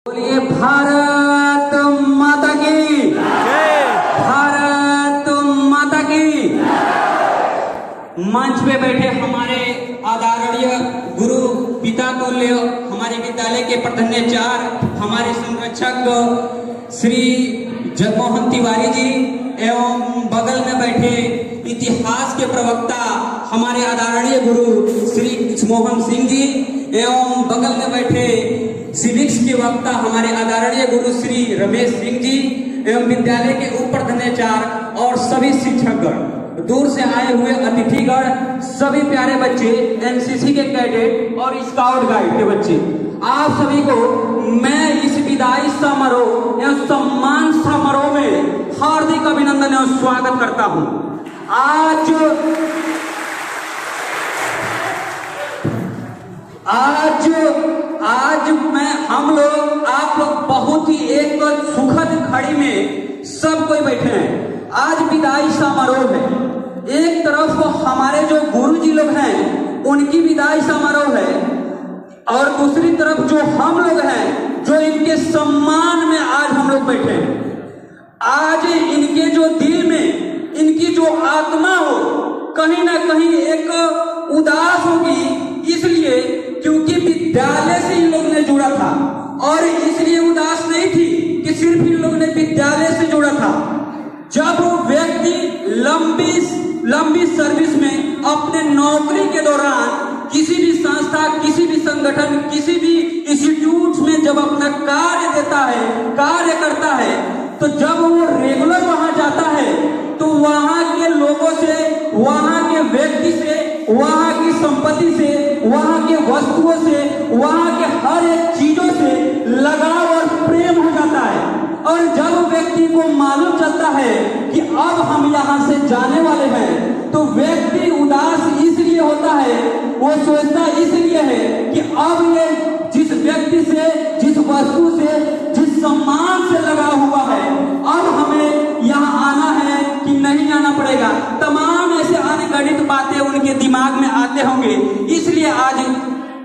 बोलिए भारत माता की, भारत माता की। मंच पे बैठे हमारे आदरणीय गुरु पिता तुल्य हमारे विद्यालय के प्रधानाचार्य हमारे संरक्षक श्री जगमोहन तिवारी जी एवं बगल में बैठे इतिहास के प्रवक्ता हमारे आदरणीय गुरु श्री मोहन सिंह जी एवं बगल में बैठे सिविक्स के वक्ता हमारे आदरणीय गुरु श्री रमेश सिंह जी एवं विद्यालय के उप प्रधानाचार्य और सभी शिक्षकगण, दूर से आए हुए अतिथिगण, सभी प्यारे बच्चे, एनसीसी के कैडेट और स्काउट गाइड के बच्चे, आप सभी को मैं इस विदाई समारोह एवं सम्मान समारोह में हार्दिक अभिनंदन एवं स्वागत करता हूं। आज हम लोग आप लोग बहुत ही एक सुखद घड़ी में सब कोई बैठे हैं। आज विदाई समारोह है। एक तरफ हमारे जो गुरु जी लोग हैं उनकी विदाई समारोह है और दूसरी तरफ जो हम लोग हैं जो इनके सम्मान में आज हम लोग बैठे हैं। आज इनके जो दिल में इनकी जो आत्मा हो कहीं ना कहीं एक उदास होगी, इसलिए क्योंकि विद्यालय से इन लोगों ने जुड़ा था और इसलिए उदास नहीं थी कि सिर्फ इन लोगों ने विद्यालय से जुड़ा था। जब व्यक्ति लंबी सर्विस में अपने नौकरी के दौरान किसी भी संस्था, किसी भी संगठन, किसी भी इंस्टीट्यूट में जब अपना कार्य करता है तो जब वो रेगुलर वहां जाता है तो वहां के लोगों से, वहां के व्यक्ति से, वहां की संपत्ति से, वहां के वस्तुओं से, वहां के हर एक चीजों से लगाव और प्रेम हो जाता है। और जब व्यक्ति को मालूम चलता है कि अब हम यहाँ से जाने वाले हैं तो व्यक्ति उदास इसलिए होता है, वो सोचता इसलिए है कि अब ये जिस व्यक्ति से, जिस वस्तु से, जिस सम्मान से लगा हुआ है, अब हमें यहाँ आना है कि नहीं आना पड़ेगा। तमाम ऐसे अनगणित बातें उनके दिमाग में आते होंगे। इसलिए आज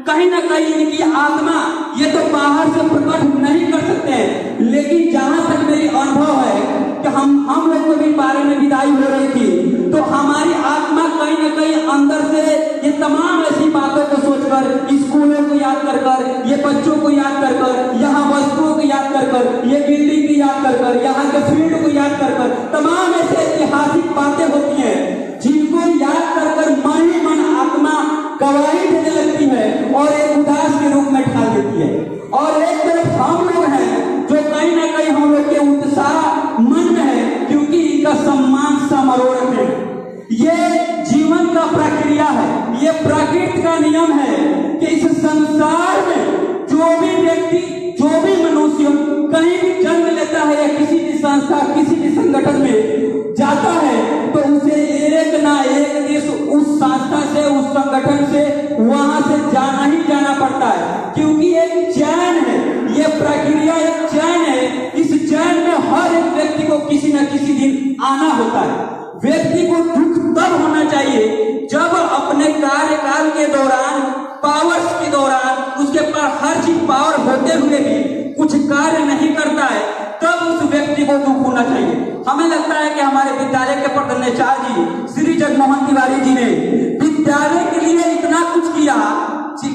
कहीं ना कहीं इनकी आत्मा ये तो बाहर से प्रकट नहीं कर सकते हैं, लेकिन जहां तक मेरी अनुभव है कि हम लोग को भी बारे में विदाई हो रही थी तो हमारी आत्मा कहीं ना कहीं अंदर से ये तमाम ऐसी बातों को सोचकर, स्कूलों को याद कर, ये बच्चों को याद कर, यहाँ वस्तुओं को याद कर, ये बिल्डिंग को याद कर, यहाँ के फील्ड को याद कर, तमाम ऐसे ऐतिहासिक बातें होती हैं जिनको याद कर मन ही मन आत्मा गवाही देने लगती है और एक उदास के रूप में ढाल देती है। और एक तरफ हम लोग हैं जो कहीं ना कहीं हम लोग के उत्साह मन में है क्योंकि इनका सम्मान समारोह है। ये जीवन का प्रक्रिया है, ये प्रकृति का नियम है कि इस संसार में जो भी व्यक्ति, जो भी मनुष्य कहीं भी जन्म लेता है या किसी भी संस्था, किसी भी संगठन में जाता है तो उसे एक ना एक देश उस संस्था से, उस संगठन से, वहां से जाना ही जाना पड़ता है क्योंकि एक चैन है, ये प्रक्रिया एक चैन है। इस चैन में हर एक व्यक्ति को किसी न किसी दिन आना होता है। व्यक्ति को दुख तब होना चाहिए जब अपने कार्यकाल के दौरान, पावर्स के दौरान, उसके पास हर चीज पावर होते हुए भी कुछ कार्य नहीं करता है, तब उस व्यक्ति को दुख होना चाहिए। हमें लगता है कि हमारे विद्यालय के प्रधानाचार्य जी श्री जगमोहन तिवारी जी ने विद्यालय के लिए इतना कुछ किया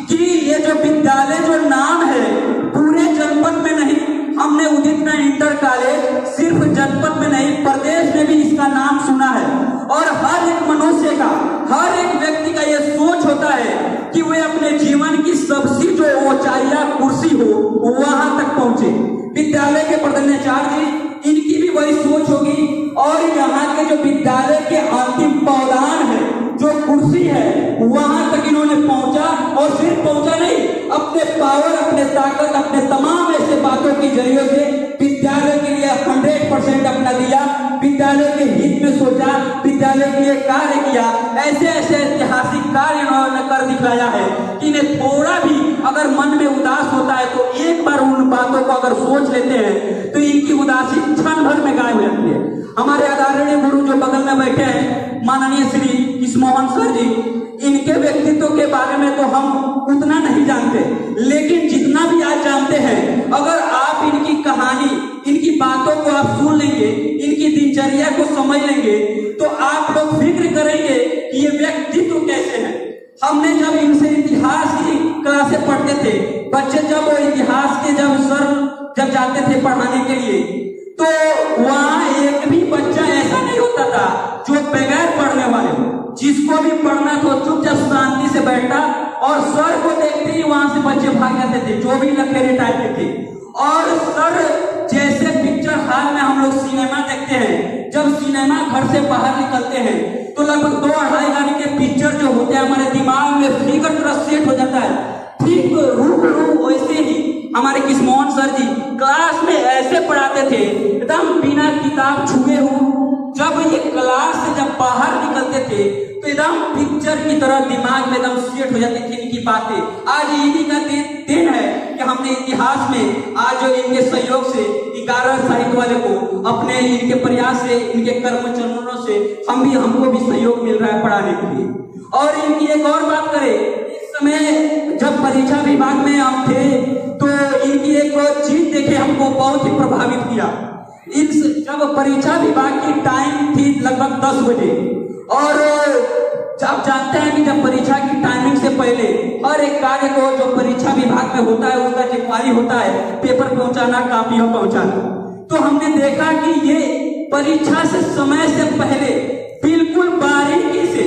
कि ये जो विद्यालय जो नाम है पूरे जनपद में नहीं, हमने उदित में इंटर कॉलेज सिर्फ जनपद में नहीं प्रदेश में भी इसका नाम सुना है। और हर एक मनुष्य का, हर एक व्यक्ति का ये सोच होता है कि वे अपने जीवन की सबसे जो ऊंचाई या कुर्सी हो वहां तक पहुंचे। विद्यालय के प्रधानाचार्य जी, इनकी भी वही सोच होगी और यहाँ के जो विद्यालय के अंतिम पौधान है, जो कुर्सी है, वहां तक इन्होंने पहुंचा और सिर्फ पहुंचा नहीं, अपने पावर, अपने ताकत, अपने तमाम ऐसे बातों के जरिए से विद्यालय के लिए 100% अपना दिया, विद्यालय के हित में सोचा, विद्यालय के लिए कार्य किया। ऐसे ऐसे ऐतिहासिक कार्य इन्होंने कर दिखाया है कि इन्हें थोड़ा भी अगर मन में उदास होता है तो एक बार उन बातों को अगर सोच लेते हैं तो इनकी उदासी क्षण भर में गायब हो जाती है। हमारे आदरणीय गुरु जो बगल में बैठे हैं माननीय श्री मोहन सर जी, इनके व्यक्तित्व के बारे में तो हम उतना नहीं जानते, लेकिन जितना भी आज जानते हैं, अगर हमने जब इनसे इतिहास की क्लासें पढ़ते थे, बच्चे जब इतिहास के जब जाते थे पढ़ाने के लिए, तो वहाँ एक भी बच्चा ऐसा नहीं होता था जो बगैर पढ़ने वाले हो। जिसको भी पढ़ना तो चुपचाप शांति से बैठा और सर को देखते ही वहां से बच्चे भाग जाते थे, जो भी लखेरे टाइप के थे। और सर जैसे पिक्चर हॉल में हम लोग सिनेमा देखते हैं, जब सिनेमा घर से बाहर निकलते हैं तो लगभग 2-2.5 घंटे के पिक्चर जो होते हैं हमारे दिमाग में फिगर तरह सेट हो जाता है। ठीक रूबरू वैसे ही हमारे किस्मोहन सर जी क्लास में ऐसे पढ़ाते थे, एकदम बिना किताब छुए हो। जब ये क्लास से जब बाहर निकलते थे तो एकदम पिक्चर की तरह दिमाग में एकदम सेट हो जाती थी इनकी बातें। आज इन्हीं का दिन है कि हमने इतिहास में आज जो इनके सहयोग से 11 साहित्य वाले को अपने इनके प्रयास से, इनके कर्म चरणों से हमको भी सहयोग मिल रहा है पढ़ाने के लिए। और इनकी एक और बात करें, इस समय जब परीक्षा विभाग में हम थे तो इनकी एक चीज देखे हमको बहुत ही प्रभावित किया। जब परीक्षा विभाग की टाइम थी लगभग 10 बजे, और आप जानते हैं कि जब परीक्षा की टाइमिंग से पहले हर एक कार्य को जो परीक्षा विभाग में होता है उसका जिम्मेदारी होता है पेपर पहुंचाना, कापियों पहुंचाना। तो हमने देखा कि ये परीक्षा से समय से पहले बिल्कुल बारीकी से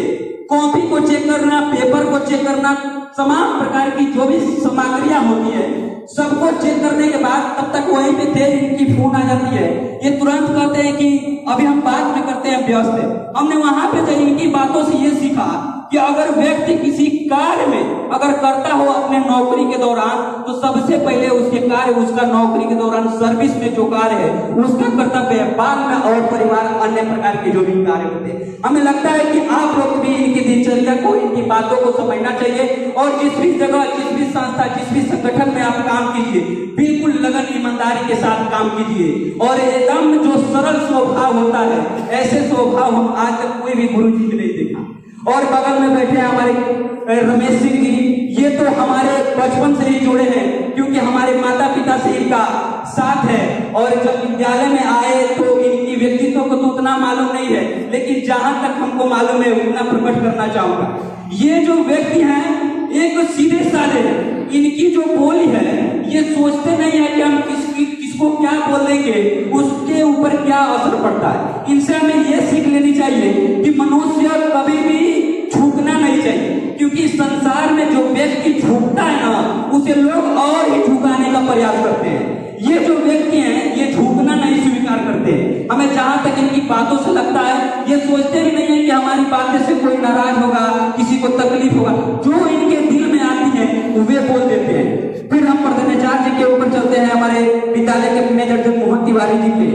कॉपी को चेक करना, पेपर को चेक करना, तमाम प्रकार की जो भी सामग्रियां होती है सबको चेक करने के बाद तब तक वहीं पे थे, इनकी फोन आ जाती है, ये तुरंत कहते हैं कि अभी हम बात में करते हैं, व्यस्त है। हमने वहां पे तो इनकी बातों से ये सीखा कि अगर व्यक्ति किसी कार्य में अगर करता हो अपने नौकरी के दौरान, तो सबसे पहले उसके कार्य, उसका नौकरी के दौरान सर्विस में जो कार्य है उसका कर्तव्य है, बाद में और परिवार अन्य प्रकार के जो भी कार्य होते हैं। हमें लगता है कि आप लोग भी इनकी दिनचर्या को, इनकी बातों को समझना चाहिए और जिस भी जगह, जिस भी संस्था, जिस भी संगठन में आप काम कीजिए बिल्कुल लगन ईमानदारी के साथ काम कीजिए। और एकदम जो सरल स्वभाव होता है, ऐसे स्वभाव हम आज तक कोई भी गुरु जी में नहीं देखा। और बगल में बैठे हैं हमारे रमेश सिंह जी, ये तो हमारे बचपन से ही जुड़े हैं क्योंकि हमारे माता पिता से इनका साथ है। और जब विद्यालय में आए तो इनकी व्यक्तित्व को तो उतना मालूम नहीं है, लेकिन जहां तक हमको मालूम है उतना प्रकट करना चाहूंगा। ये जो व्यक्ति हैं एक सीधे साधे हैं, इनकी जो बोली है ये सोचते नहीं है कि हम किसको क्या बोल देंगे, उसके ऊपर क्या असर पड़ता है। इनसे हमें ये सीख लेनी चाहिए कि मनुष्य कभी भी झुकना नहीं चाहिए, क्योंकि संसार में जो व्यक्ति झुकता है ना उसे लोग और ही झुकाने का प्रयास करते हैं। ये जो व्यक्ति हैं ये झुकना नहीं स्वीकार करते हैं। हमें जहां तक इनकी बातों से लगता है ये सोचते भी नहीं है कि हमारी बातें से कोई नाराज होगा, किसी को तकलीफ होगा, जो इनके दिल में आती है वे बोल देते हैं। फिर हम प्रधानाचार्य जी के ऊपर चलते हैं, हमारे विद्यालय के मेजर जनमोहन तिवारी जी के।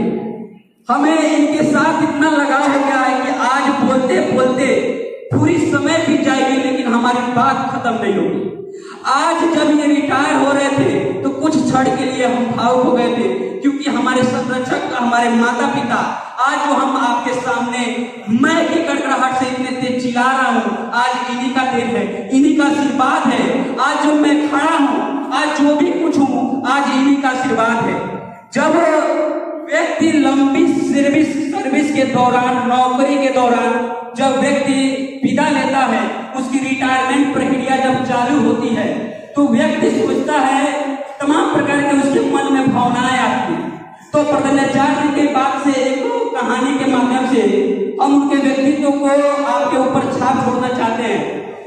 हमें इनके साथ इतना लगाव हो गया है कि आज बोलते बोलते पूरी समय बीत जाएगी लेकिन हमारी बात खत्म नहीं होगी। आज जब ये रिटायर हो रहे थे तो कुछ क्षण के लिए हम भावुक हो गए थे, क्योंकि हमारे संरक्षक, हमारे माता पिता, आज जो हम आपके सामने मैं की कड़कड़ाहट से इतने तेज चिल्ला रहा हूँ, आज इन्हीं का देन है, इन्हीं का आशीर्वाद है। आज जो मैं खड़ा हूँ, आज जो भी कुछ हूँ, आज इन्हीं का आशीर्वाद है। जब व्यक्ति लंबी सर्विस के दौरान, नौकरी के दौरान जब व्यक्ति विदा लेता है, उसकी रिटायरमेंट प्रक्रिया जब चालू होती है तो व्यक्ति सोचता है, तमाम प्रकार के उसके मन में भावनाएं आती हैं। तो प्रधानाचार्य जी के बात से एक कहानी के माध्यम से हम उनके व्यक्तित्व को आपके ऊपर छाप छोड़ना चाहते हैं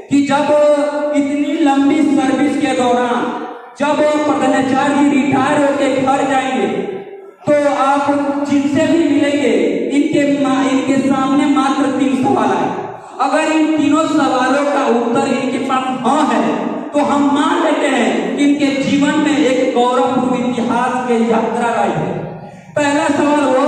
कि जब इतनी लंबी सर्विस के दौरान जब प्रधानाचार्य जी रिटायर होकर घर जाएंगे तो आप जिनसे भी मिलेंगे इनके सामने मात्र 3 सवाल आए। अगर इन तीनों सवालों का उत्तर इनके पास हाँ है तो हम मान लेते हैं कि इनके जीवन में एक गौरवपूर्ण इतिहास की यात्रा रही है। पहला सवाल हो,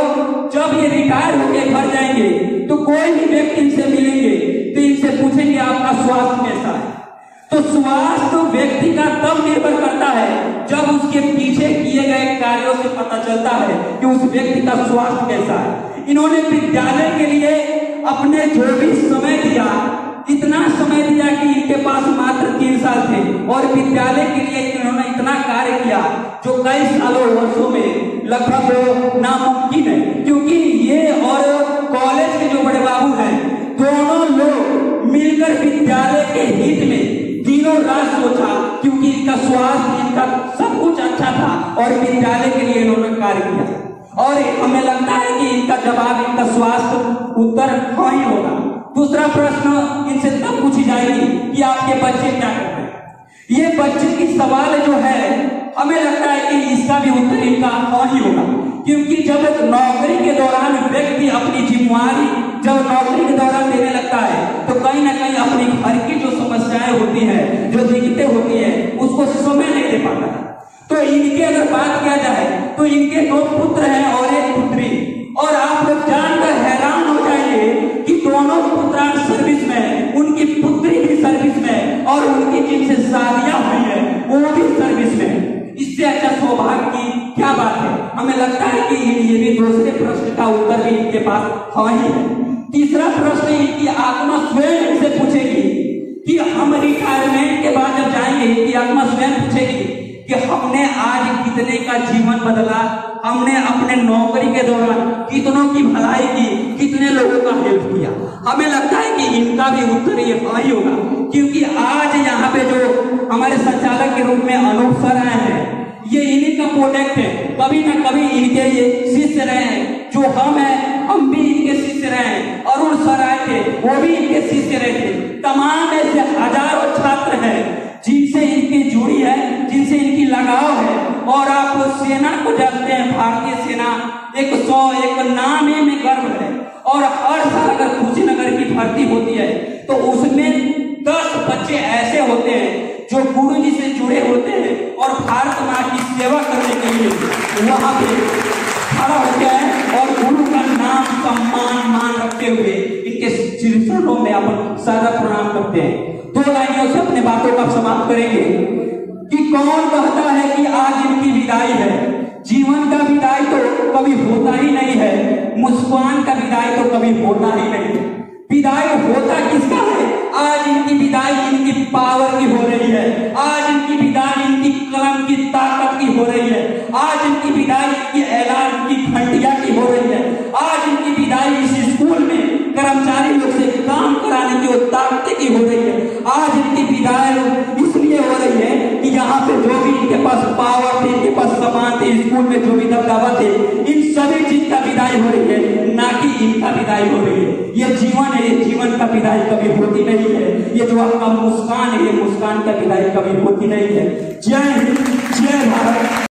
जब ये रिटायर होकर घर जाएंगे तो कोई भी व्यक्ति इनसे मिलेंगे तो इनसे पूछेंगे आपका स्वास्थ्य कैसा है। तो स्वास्थ्य व्यक्ति का तब निर्भर करता है जब उसके पीछे किए गए कार्यों से पता चलता है कि उस व्यक्ति का स्वास्थ्य कैसा है। इन्होंने विद्यालय के लिए अपने जो भी समय दिया, इतना समय दिया कि इनके पास मात्र 3 साल थे और विद्यालय के लिए इन्होंने इतना कार्य किया जो कई सालों वर्षों में लगभग नामुमकिन है, क्योंकि ये और कॉलेज के जो बड़े बाबू हैं दोनों लोग मिलकर विद्यालय के हित में इनका स्वास्थ्य, इनका सब कुछ अच्छा था और विद्यालय के लिए इन्होंने कार्य किया। और हमें लगता है कि इनका जवाब, इनका स्वास्थ्य उत्तर हाँ ही होगा। दूसरा प्रश्न इनसे तब पूछी जाएगी कि आपके बच्चे क्या करते हैं। ये बच्चे की सवाल जो है, हमें लगता है कि इसका भी उत्तर इनका हाँ ही होगा, क्योंकि जब नौकरी के दौरान व्यक्ति अपनी जिम्मेवारी जब नौकरी के दौरान देने लगता है तो कहीं ना कहीं अपने घर की जो समस्याएं होती हैं, जो दिक्कतें होती हैं, उसको समय नहीं दे पाता है। तो इनकी अगर बात किया जाए तो इनके 2 पुत्र हैं और 1 पुत्री, और आप लोग जानकर हैरान हो जाएंगे कि दोनों पुत्रान सर्विस में, उनकी पुत्री भी सर्विस में, और उनकी जिनसे शादियां हुई है वो भी सर्विस में। इससे अच्छा सौभाग्य की क्या बात है। हमें लगता है कि ये भी दूसरे प्रश्न का उत्तर भी इनके पास हाँ ही है। तीसरा प्रश्न इनकी आत्मा स्वयं इनसे पूछेगी कि हम रिटायरमेंट के बाद जब जाएंगे, इनकी आत्मा स्वयं पूछेगी कि हमने आज कितने का जीवन बदला, हमने अपने नौकरी के दौरान कितनों की भलाई की, कितने लोगों का हेल्प किया। हमें लगता है कि इनका भी उत्तर ये हाँ ही होगा, क्योंकि आज यहाँ पे जो हमारे संचालक के रूप में अनूप सर आए हैं, ये इन्हीं का प्रोडक्ट है। कभी ना कभी इनके ये शिष्य रहे हैं, जो हम भी इनके शिष्य रहे हैं, और उन सर आए थे वो भी इनके शिष्य रहे थे। तमाम ऐसे हजारों छात्र हैं जिनसे इनकी जुड़ी है, जिनसे इनकी लगाव है। और आप सेना को जानते हैं, भारतीय सेना 101 नामे में गर्व है, और हर साल अगर कुशीनगर की भर्ती होती है तो उसमें 10 बच्चे ऐसे होते हैं जो गुरु जी से जुड़े होते हैं और भारत माँ की सेवा करने के लिए वहां पे खड़ा होते हैं, और गुरु का नाम सम्मान मान रखते हुए इनके चरणों में अपन सादा प्रणाम करते हैं। 2 लाइनों से अपने बातों का समाप्त करेंगे कि कौन कहता है कि आज इनकी विदाई है। जीवन का विदाई तो कभी होता ही नहीं है, मुस्कान का विदाई तो कभी होता ही नहीं है। विदाई होता किसका है? आज इनकी विदाई इनकी पावर की हो रही है, आज इनकी विदाई इनकी कलम की ताकत की हो रही है, आज इनकी विदाई इनकी ऐलान की घंटिया की हो रही है, आज इनकी विदाई इस स्कूल में कर्मचारी लोग से काम कराने की ताकत की हो रही है, आज इनकी विदाई इसलिए हो रही है कि यहाँ पे जो भी इनके पास पावर थे, इनके पास सामान थे, स्कूल में जो भी दबदबा थे, इन सभी चीज का विदाई हो रही है, ना कि इनका विदाई हो रही है। ये जीवन है, ये जीवन का विदाई कभी होती नहीं है। ये जो आपका मुस्कान है, ये मुस्कान का विदाई कभी होती नहीं है। जय हिंद, जय भारत।